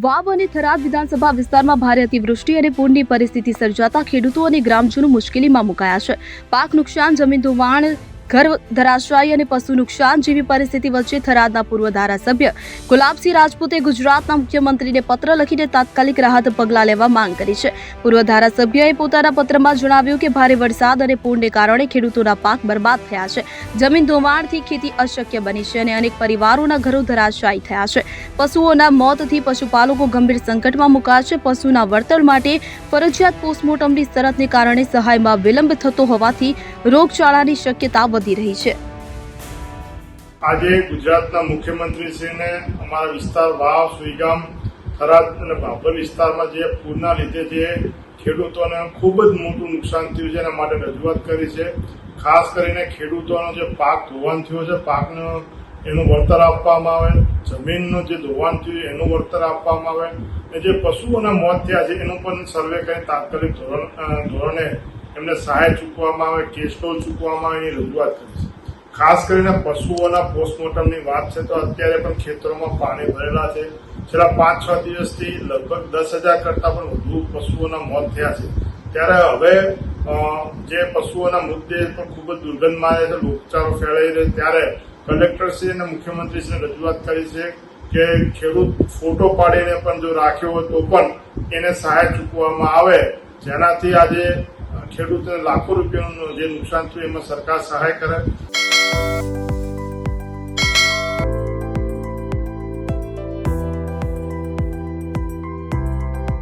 વાવ અને થરાદ વિધાનસભા વિસ્તારમાં ભારે અતિવૃષ્ટિ અને પૂરની પરિસ્થિતિ સર્જાતા ખેડૂતો અને ગ્રામજનો મુશ્કેલીમાં મુકાયા છે। પાક નુકસાન, જમીન ધોવાણ, ઘર ધરાશાયી અને પશુ નુકસાન જેવી પરિસ્થિતિ વચ્ચે થરાદના પૂર્વ ધારાસભ્ય ગુલાબસિંહ રાજપૂતે ગુજરાતના મુખ્યમંત્રીને પત્ર લખીને તાત્કાલિક રાહત પગલાં લેવા માંગ કરી છે। પૂર્વ ધારાસભ્યએ પોતાના પત્રમાં જણાવ્યું કે ભારે વરસાદ અને પૂરને કારણે ખેડૂતોના પાક બરબાદ થયા છે, જમીન ધોવાણથી ખેતી અશક્ય બની છે અને અનેક પરિવારોના ઘરો ધરાશાયી થયા છે। પશુઓના મોતથી પશુપાલકો ગંભીર સંકટમાં મુકાયા છે। પશુના વળતર માટે ફરજિયાત પોસ્ટમોર્ટમની શરતને કારણે સહાયમાં વિલંબ થતો હોવાથી રોગચાળાની શક્યતા વધી રહી છે। આજે ગુજરાતના મુખ્યમંત્રીશ્રીને અમારા વિસ્તાર વાવ, સુઈગામ, થરાદ અને ભાભર વિસ્તારમાં જે પૂરના લીધે જે ખેડૂતોને ખૂબ જ મોટું નુકસાન થયું છે એના માટે રજૂઆત કરી છે। ખાસ કરીને ખેડૂતોનો જે પાક ધોવાણ થયો છે, પાકનું એનું વળતર આપવામાં આવે, જમીનનું જે ધોવાણ થયું એનું વળતર આપવામાં આવે અને જે પશુઓના મોત થયા છે એનું પણ સર્વે કરી તાત્કાલિક ધોરણે એમને સહાય ચૂકવવામાં આવે, કેશ ફ્લો ચૂકવવામાં આવે એની રજૂઆત કરી છે। ખાસ કરીને પશુઓના પોસ્ટમોર્ટમની વાત છે તો અત્યારે પણ ખેતરોમાં પાણી ભરેલા છે। છેલ્લા 5-6 દિવસથી લગભગ 10,000 કરતાં પણ વધુ પશુઓના મોત થયા છે। ત્યારે હવે જે પશુઓના મૃતદેહ પણ ખૂબ જ દુર્ગંધ મારે છે, રોગચાળો ફેલાઈ રહ્યો, ત્યારે કલેક્ટરશ્રી અને મુખ્યમંત્રીશ્રીને રજૂઆત કરી છે કે ખેડૂત ફોટો પાડીને પણ જો રાખ્યો હોય તો પણ એને સહાય ચૂકવવામાં આવે, જેનાથી આજે ખેડૂતોને લાખો રૂપિયાનું જે નુકસાન થયું એમાં સરકાર સહાય કરે।